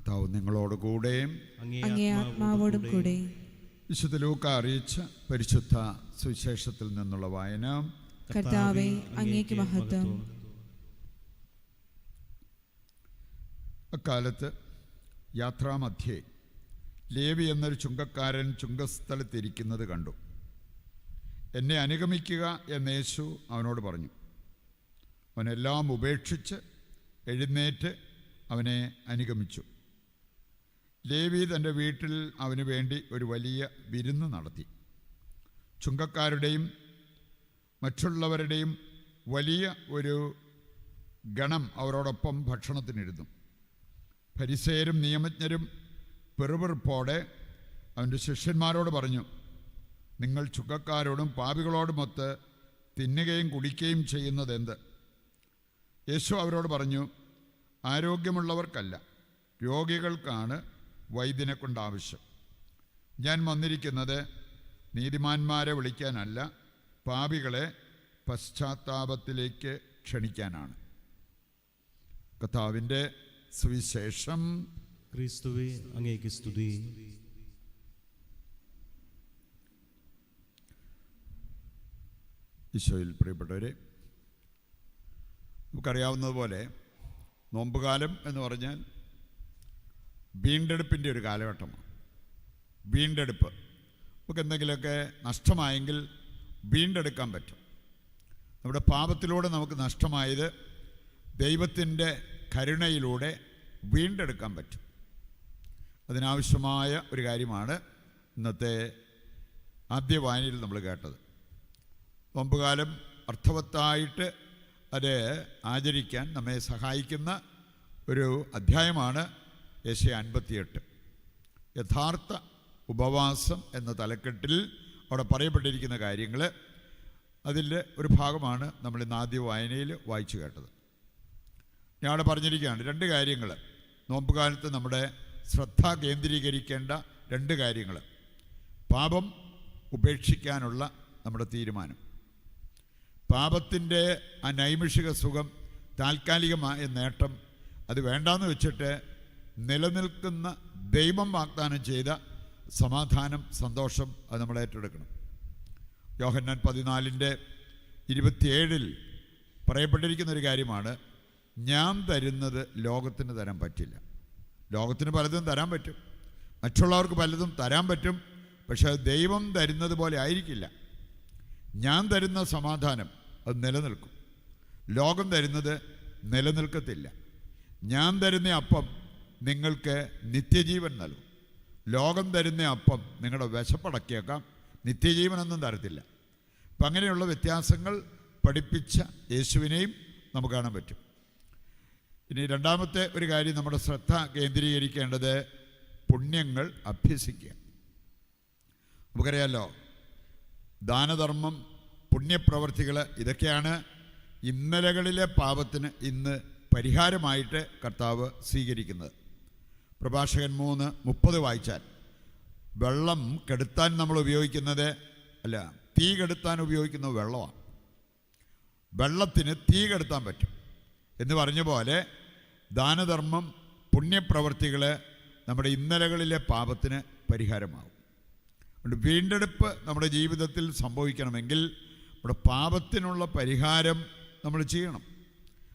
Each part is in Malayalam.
കർത്താവ് നിങ്ങളോടുകൂടെ അങ്ങേ ആത്മാവോടും കൂടെ. വിശുദ്ധ ലൂക്ക അറിയിച്ച പരിശുദ്ധ സുവിശേഷത്തിൽ നിന്നുള്ള വായന. കർത്താവേ, അങ്ങേക്ക് മഹത്വം. അക്കാലത്ത് യാത്രാമധ്യേ ലേവി എന്നൊരു ചുങ്കക്കാരൻ ചുങ്കസ്ഥലത്തിരിക്കുന്നത് കണ്ടു. എന്നെ അനുഗമിക്കുക എന്ന് യേശു അവനോട് പറഞ്ഞു. അവനെല്ലാം ഉപേക്ഷിച്ച് എഴുന്നേറ്റ് അവനെ അനുഗമിച്ചു. ലേവി തൻ്റെ വീട്ടിൽ അവന് വേണ്ടി ഒരു വലിയ വിരുന്ന് നടത്തി. ചുങ്കക്കാരുടെയും മറ്റുള്ളവരുടെയും വലിയ ഒരു ഗണം അവരോടൊപ്പം ഭക്ഷണത്തിനിരുന്നു. ഫരിസേയരും നിയമജ്ഞരും പെറുപെറുപ്പോടെ അവൻ്റെ ശിഷ്യന്മാരോട് പറഞ്ഞു, നിങ്ങൾ ചുങ്കക്കാരോടും പാപികളോടുമൊത്ത് തിന്നുകയും കുടിക്കുകയും ചെയ്യുന്നതെന്ത്? യേശു അവരോട് പറഞ്ഞു, ആരോഗ്യമുള്ളവർക്കല്ല, രോഗികൾക്കാണ് വൈദ്യനെ കൊണ്ട് ആവശ്യം. ഞാൻ വന്നിരിക്കുന്നത് നീതിമാന്മാരെ വിളിക്കാനല്ല, പാപികളെ പശ്ചാത്താപത്തിലേക്ക് ക്ഷണിക്കാനാണ്. കർത്താവിൻ്റെ സുവിശേഷം. ക്രിസ്തുവേ, അങ്ങേക്ക് സ്തുതി. ഈശോയിൽ പ്രിയപ്പെട്ടവരെ, നമുക്കറിയാവുന്നതുപോലെ നോമ്പുകാലം എന്ന് പറഞ്ഞാൽ വീണ്ടെടുപ്പിൻ്റെ ഒരു കാലഘട്ടമാണ്. വീണ്ടെടുപ്പ്, നമുക്ക് എന്തെങ്കിലുമൊക്കെ നഷ്ടമായെങ്കിൽ വീണ്ടെടുക്കാൻ പറ്റും. നമ്മുടെ പാപത്തിലൂടെ നമുക്ക് നഷ്ടമായത് ദൈവത്തിൻ്റെ കരുണയിലൂടെ വീണ്ടെടുക്കാൻ പറ്റും. അതിനാവശ്യമായ ഒരു കാര്യമാണ് ഇന്നത്തെ ആദ്യ വായനയിൽ നമ്മൾ കേട്ടത്. നോമ്പുകാലം അർത്ഥവത്തായിട്ട് അത് ആചരിക്കാൻ നമ്മെ സഹായിക്കുന്ന ഒരു അധ്യായമാണ് യെശയ്യാ 58. യഥാർത്ഥ ഉപവാസം എന്ന തലക്കെട്ടിൽ അവിടെ പറയപ്പെട്ടിരിക്കുന്ന കാര്യങ്ങൾ, അതിൽ ഒരു ഭാഗമാണ് നമ്മൾ ഇന്ന് ആദ്യ വായനയിൽ വായിച്ചു കേട്ടത്. ഞാൻ അവിടെ പറഞ്ഞിരിക്കുകയാണ് 2 കാര്യങ്ങൾ, നോമ്പുകാലത്ത് നമ്മുടെ ശ്രദ്ധ കേന്ദ്രീകരിക്കേണ്ട 2 കാര്യങ്ങൾ. പാപം ഉപേക്ഷിക്കാനുള്ള നമ്മുടെ തീരുമാനം. പാപത്തിൻ്റെ ആ നൈമിഷിക സുഖം, താൽക്കാലികമായ നേട്ടം, അത് വേണ്ടാന്ന് വെച്ചിട്ട് നിലനിൽക്കുന്ന ദൈവം വാഗ്ദാനം ചെയ്ത സമാധാനം, സന്തോഷം, അത് നമ്മൾ ഏറ്റെടുക്കണം. യോഹന്നാൻ 14:27 പറയപ്പെട്ടിരിക്കുന്ന ഒരു കാര്യമാണ്, ഞാൻ തരുന്നത് ലോകത്തിന് തരാൻ പറ്റില്ല. ലോകത്തിന് പലതും തരാൻ പറ്റും, മറ്റുള്ളവർക്ക് പലതും തരാൻ പറ്റും, പക്ഷെ ദൈവം തരുന്നത് പോലെ ആയിരിക്കില്ല. ഞാൻ തരുന്ന സമാധാനം അത് നിലനിൽക്കും, ലോകം തരുന്നത് നിലനിൽക്കത്തില്ല. ഞാൻ തരുന്ന അപ്പം നിങ്ങൾക്ക് നിത്യജീവൻ നൽകും, ലോകം തരുന്ന അപ്പം നിങ്ങളുടെ വിശപ്പടക്കിയേക്കാം, നിത്യജീവനൊന്നും തരത്തില്ല. അപ്പം അങ്ങനെയുള്ള വ്യത്യാസങ്ങൾ പഠിപ്പിച്ച യേശുവിനെയും നമുക്ക് കാണാൻ പറ്റും. ഇനി രണ്ടാമത്തെ ഒരു കാര്യം, നമ്മുടെ ശ്രദ്ധ കേന്ദ്രീകരിക്കേണ്ടത് പുണ്യങ്ങൾ അഭ്യസിക്കുക. നമുക്കറിയാമല്ലോ, ദാനധർമ്മം, പുണ്യപ്രവർത്തികൾ, ഇതൊക്കെയാണ് ഇന്നലകളിലെ പാപത്തിന് ഇന്ന് പരിഹാരമായിട്ട് കർത്താവ് സ്വീകരിക്കുന്നത്. പ്രഭാഷകൻ 3:30 വായിച്ചാൽ, വെള്ളം കെടുത്താൻ നമ്മൾ ഉപയോഗിക്കുന്നത് അല്ല, തീ കെടുത്താൻ ഉപയോഗിക്കുന്നത് വെള്ളമാണ്. വെള്ളത്തിന് തീ കെടുത്താൻ പറ്റും എന്ന് പറഞ്ഞ പോലെ ദാനധർമ്മം, പുണ്യപ്രവർത്തികൾ നമ്മുടെ ഇന്നലകളിലെ പാപത്തിന് പരിഹാരമാകും. അതുകൊണ്ട് വീണ്ടെടുപ്പ് നമ്മുടെ ജീവിതത്തിൽ സംഭവിക്കണമെങ്കിൽ നമ്മുടെ പാപത്തിനുള്ള പരിഹാരം നമ്മൾ ചെയ്യണം.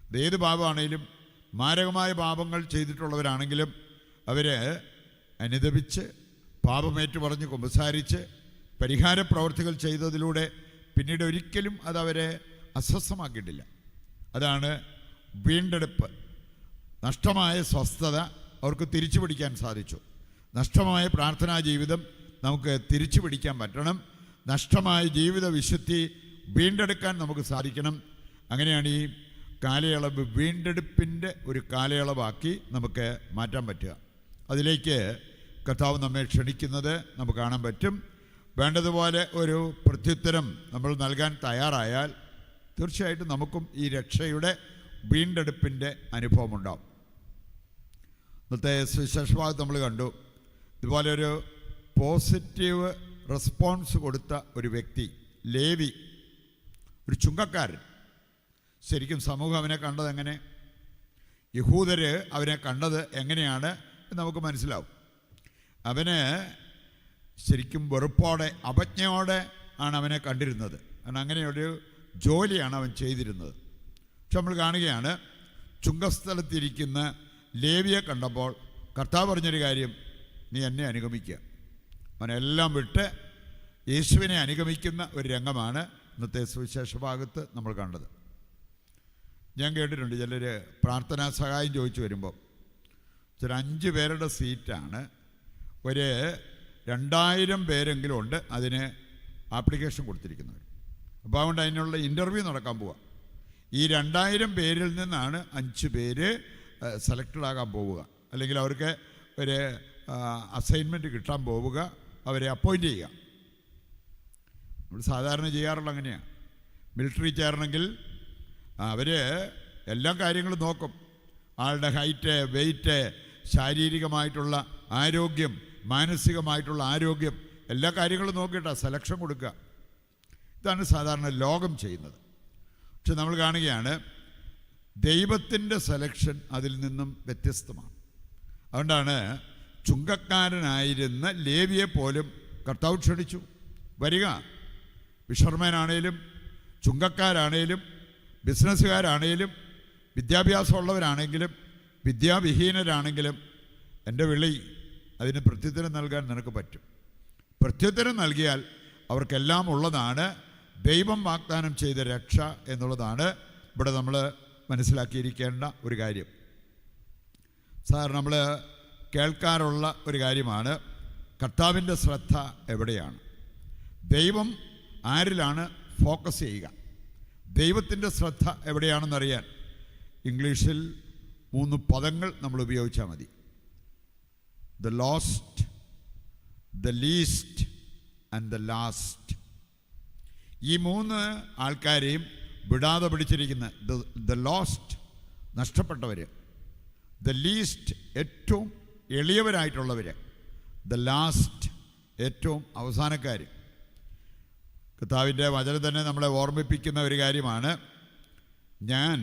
അതേത് പാപമാണെങ്കിലും, മാരകമായ പാപങ്ങൾ ചെയ്തിട്ടുള്ളവരാണെങ്കിലും അവർ അനുദപിച്ച് പാപമേറ്റു പറഞ്ഞ് കുമ്പസാരിച്ച് പരിഹാര പ്രവർത്തികൾ ചെയ്തതിലൂടെ പിന്നീട് ഒരിക്കലും അതവരെ അസ്വസ്ഥമാക്കിയിട്ടില്ല. അതാണ് വീണ്ടെടുപ്പ്. നഷ്ടമായ സ്വസ്ഥത അവർക്ക് തിരിച്ചു പിടിക്കാൻ സാധിച്ചു. നഷ്ടമായ പ്രാർത്ഥനാ ജീവിതം നമുക്ക് തിരിച്ചു പിടിക്കാൻ പറ്റണം. നഷ്ടമായ ജീവിത വിശുദ്ധി വീണ്ടെടുക്കാൻ നമുക്ക് സാധിക്കണം. അങ്ങനെയാണ് ഈ കാലയളവ് വീണ്ടെടുപ്പിൻ്റെ ഒരു കാലയളവാക്കി നമുക്ക് മാറ്റാൻ പറ്റുക. അതിലേക്ക് കർത്താവ് നമ്മെ ക്ഷണിക്കുന്നത് നമുക്ക് കാണാൻ പറ്റും. വേണ്ടതുപോലെ ഒരു പ്രത്യുത്തരം നമ്മൾ നൽകാൻ തയ്യാറായാൽ തീർച്ചയായിട്ടും നമുക്കും ഈ രക്ഷയുടെ വീണ്ടെടുപ്പിൻ്റെ അനുഭവമുണ്ടാകും. ഇന്നത്തെ സുവിശേഷഭാഗത്ത് നമ്മൾ കണ്ടു, ഇതുപോലെ ഒരു പോസിറ്റീവ് റെസ്പോൺസ് കൊടുത്ത ഒരു വ്യക്തി, ലേവി, ഒരു ചുങ്കക്കാരൻ. ശരിക്കും സമൂഹം അവനെ കണ്ടത് എങ്ങനെ? യഹൂദർ അവനെ കണ്ടത് എങ്ങനെയാണ് നമുക്ക് മനസ്സിലാവും. അവന് ശരിക്കും വെറുപ്പോടെ അപജ്ഞയോടെ ആണ് അവനെ കണ്ടിരുന്നത്. കാരണം അങ്ങനെയൊരു ജോലിയാണ് അവൻ ചെയ്തിരുന്നത്. പക്ഷെ നമ്മൾ കാണുകയാണ്, ചുങ്കസ്ഥലത്തിരിക്കുന്ന ലേവിയെ കണ്ടപ്പോൾ കർത്താവ് പറഞ്ഞൊരു കാര്യം, നീ എന്നെ അനുഗമിക്കുക. അവനെല്ലാം വിട്ട് യേശുവിനെ അനുഗമിക്കുന്ന ഒരു രംഗമാണ് ഇന്നത്തെ സുവിശേഷ ഭാഗത്ത് നമ്മൾ കണ്ടത്. ഞാൻ കേട്ടിട്ടുണ്ട് ചിലർ പ്രാർത്ഥനാ സഹായം ചോദിച്ചു വരുമ്പോൾ ചില 5 പേരുടെ സീറ്റാണ്, ഒരു 2000 പേരെങ്കിലും ഉണ്ട് അതിന് ആപ്ലിക്കേഷൻ കൊടുത്തിരിക്കുന്നവർ. അപ്പോൾ അതുകൊണ്ട് അതിനുള്ള ഇൻ്റർവ്യൂ നടക്കാൻ പോവുക. ഈ 2000 പേരിൽ നിന്നാണ് 5 പേര് സെലക്റ്റഡ് ആകാൻ പോവുക, അല്ലെങ്കിൽ അവർക്ക് ഒരു അസൈൻമെൻറ്റ് കിട്ടാൻ പോവുക, അവരെ അപ്പോയിൻ്റ് ചെയ്യുക. നമ്മൾ സാധാരണ ചെയ്യാറുള്ള അങ്ങനെയാണ്. മിലിറ്ററി ചേരണമെങ്കിൽ അവർ എല്ലാ കാര്യങ്ങളും നോക്കും. ആളുടെ ഹൈറ്റ്, വെയ്റ്റ്, ശാരീരികമായിട്ടുള്ള ആരോഗ്യം, മാനസികമായിട്ടുള്ള ആരോഗ്യം, എല്ലാ കാര്യങ്ങളും നോക്കിയിട്ടാണ് സെലക്ഷൻ കൊടുക്കുക. ഇതാണ് സാധാരണ ലോകം ചെയ്യുന്നത്. പക്ഷെ നമ്മൾ കാണുകയാണ് ദൈവത്തിൻ്റെ സെലക്ഷൻ അതിൽ നിന്നും വ്യത്യസ്തമാണ്. അതുകൊണ്ടാണ് ചുങ്കക്കാരനായിരുന്ന ലേവിയെ പോലും കർത്താവ് ക്ഷണിച്ചു, വരിക. ഫിഷർമാനാണേലും ചുങ്കക്കാരാണേലും ബിസിനസ്സുകാരാണേലും വിദ്യാഭ്യാസമുള്ളവരാണെങ്കിലും വിദ്യാവിഹീനരാണെങ്കിലും എൻ്റെ വിളി അതിന് പ്രത്യുത്തരം നൽകാൻ നിനക്ക് പറ്റും. പ്രത്യുത്തരം നൽകിയാൽ അവർക്കെല്ലാം ഉള്ളതാണ് ദൈവം വാഗ്ദാനം ചെയ്ത രക്ഷ എന്നുള്ളതാണ് ഇവിടെ നമ്മൾ മനസ്സിലാക്കിയിരിക്കേണ്ട ഒരു കാര്യം. സാധാരണ നമ്മൾ കേൾക്കാറുള്ള ഒരു കാര്യമാണ്, കർത്താവിൻ്റെ ശ്രദ്ധ എവിടെയാണ്, ദൈവം ആരിലാണ് ഫോക്കസ് ചെയ്യുക, ദൈവത്തിൻ്റെ ശ്രദ്ധ എവിടെയാണെന്നറിയാൻ ഇംഗ്ലീഷിൽ 3 പദങ്ങൾ നമ്മൾ ഉപയോഗിച്ചാൽ മതി. The lost, the least and the last. ഈ 3 ആൾക്കാരെയും വിടാതെ പിടിച്ചിരിക്കുന്ന ദ ലോസ്റ്റ്, നഷ്ടപ്പെട്ടവർ, ദ ലീസ്റ്റ്, ഏറ്റവും എളിയവരായിട്ടുള്ളവർ, ദ ലാസ്റ്റ്, ഏറ്റവും അവസാനക്കാർ. കർത്താവിൻ്റെ വചനം തന്നെ നമ്മളെ ഓർമ്മിപ്പിക്കുന്ന ഒരു കാര്യമാണ്, ഞാൻ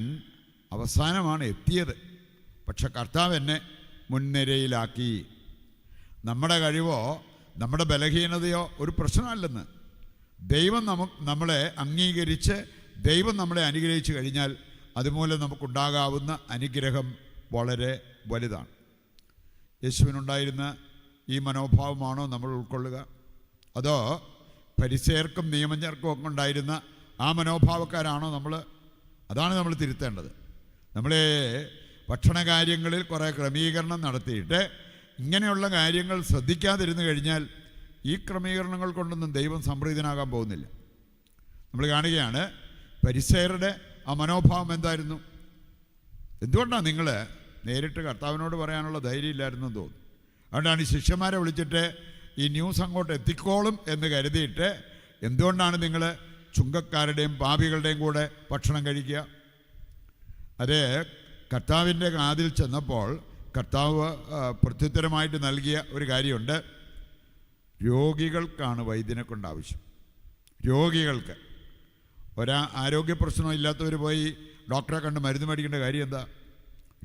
അവസാനമാണ് എത്തിയത്, പക്ഷെ കർത്താവ് എന്നെ മുൻനിരയിലാക്കി. നമ്മുടെ കഴിവോ നമ്മുടെ ബലഹീനതയോ ഒരു പ്രശ്നമല്ലെന്ന്. ദൈവം നമ്മളെ അംഗീകരിച്ച് ദൈവം നമ്മളെ അനുഗ്രഹിച്ചു കഴിഞ്ഞാൽ അതുമൂലം നമുക്കുണ്ടാകാവുന്ന അനുഗ്രഹം വളരെ വലുതാണ്. യേശുവിനുണ്ടായിരുന്ന ഈ മനോഭാവമാണോ നമ്മൾ ഉൾക്കൊള്ളുക, അതോ പരിസേർക്കും നിയമജ്ഞർക്കും ഒക്കെ ഉണ്ടായിരുന്ന ആ മനോഭാവക്കാരാണോ നമ്മൾ? അതാണ് നമ്മൾ തിരുത്തേണ്ടത്. നമ്മളെ ഭക്ഷണകാര്യങ്ങളിൽ കുറേ ക്രമീകരണം നടത്തിയിട്ട് ഇങ്ങനെയുള്ള കാര്യങ്ങൾ ശ്രദ്ധിക്കാതിരുന്നു കഴിഞ്ഞാൽ ഈ ക്രമീകരണങ്ങൾ കൊണ്ടൊന്നും ദൈവം സംപ്രീതനാകാൻ പോകുന്നില്ല. നമ്മൾ കാണുകയാണ് പരിസേയരുടെ ആ മനോഭാവം എന്തായിരുന്നു. എന്തുകൊണ്ടാണ് നിങ്ങൾ നേരിട്ട് കർത്താവിനോട് പറയാനുള്ള ധൈര്യം ഇല്ലായിരുന്നെന്ന് തോന്നുന്നു. അതുകൊണ്ടാണ് ഈ ശിഷ്യന്മാരെ വിളിച്ചിട്ട് ഈ ന്യൂസ് അങ്ങോട്ട് എത്തിക്കോളും എന്ന് കരുതിയിട്ട് എന്തുകൊണ്ടാണ് നിങ്ങൾ ചുങ്കക്കാരുടെയും പാപികളുടെയും കൂടെ ഭക്ഷണം കഴിക്കുക? അത് കർത്താവിൻ്റെ കാതിൽ ചെന്നപ്പോൾ കർത്താവ് പ്രത്യുത്തരമായിട്ട് നൽകിയ ഒരു കാര്യമുണ്ട്. രോഗികൾക്കാണ് വൈദ്യനെ കൊണ്ട് ആവശ്യം. രോഗികൾക്ക്. ആരോഗ്യ പ്രശ്നം ഇല്ലാത്തവർ പോയി ഡോക്ടറെ കണ്ട് മരുന്ന് മേടിക്കേണ്ട കാര്യം എന്താ?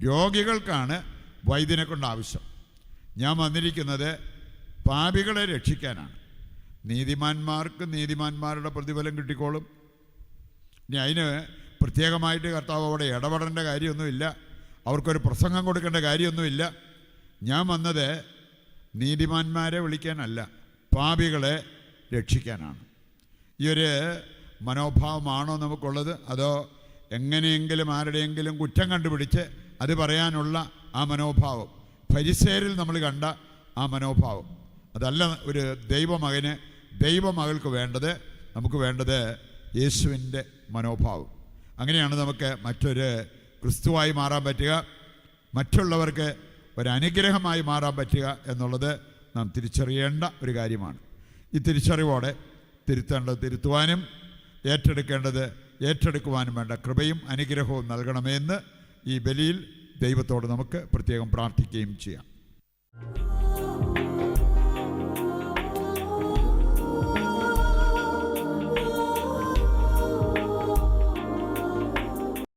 രോഗികൾക്കാണ് വൈദ്യനെ കൊണ്ട് ആവശ്യം. ഞാൻ വന്നിരിക്കുന്നത് പാപികളെ രക്ഷിക്കാനാണ്. നീതിമാന്മാർക്ക് നീതിമാന്മാരുടെ പ്രതിഫലം കിട്ടിക്കോളും. ഇനി അതിന് പ്രത്യേകമായിട്ട് കർത്താവ് അവിടെ ഇടപെടേണ്ട കാര്യമൊന്നുമില്ല, അവർക്കൊരു പ്രസംഗം കൊടുക്കേണ്ട കാര്യമൊന്നുമില്ല. ഞാൻ വന്നത് നീതിമാന്മാരെ വിളിക്കാനല്ല, പാപികളെ രക്ഷിക്കാനാണ്. ഈ ഒരു മനോഭാവമാണോ നമുക്കുള്ളത്, അതോ എങ്ങനെയെങ്കിലും ആരുടെയെങ്കിലും കുറ്റം കണ്ടുപിടിച്ച് അത് പറയാനുള്ള ആ മനോഭാവം, ഫരിസേരിൽ നമ്മൾ കണ്ട ആ മനോഭാവം, അതല്ല ഒരു ദൈവമകന് ദൈവമകൾക്ക് വേണ്ടത്. നമുക്ക് വേണ്ടത് യേശുവിൻ്റെ മനോഭാവം. അങ്ങനെയാണ് നമുക്ക് മറ്റൊരു ക്രിസ്തുവായി മാറാൻ പറ്റുക, മറ്റുള്ളവർക്ക് ഒരനുഗ്രഹമായി മാറാൻ പറ്റുക എന്നുള്ളത് നാം തിരിച്ചറിയേണ്ട ഒരു കാര്യമാണ്. ഈ തിരിച്ചറിവോടെ തിരുത്തേണ്ടത് തിരുത്തുവാനും ഏറ്റെടുക്കേണ്ടത് ഏറ്റെടുക്കുവാനും വേണ്ട കൃപയും അനുഗ്രഹവും നൽകണമെന്ന് ഈ ബലിയിൽ ദൈവത്തോട് നമുക്ക് പ്രത്യേകം പ്രാർത്ഥിക്കുകയും ചെയ്യാം.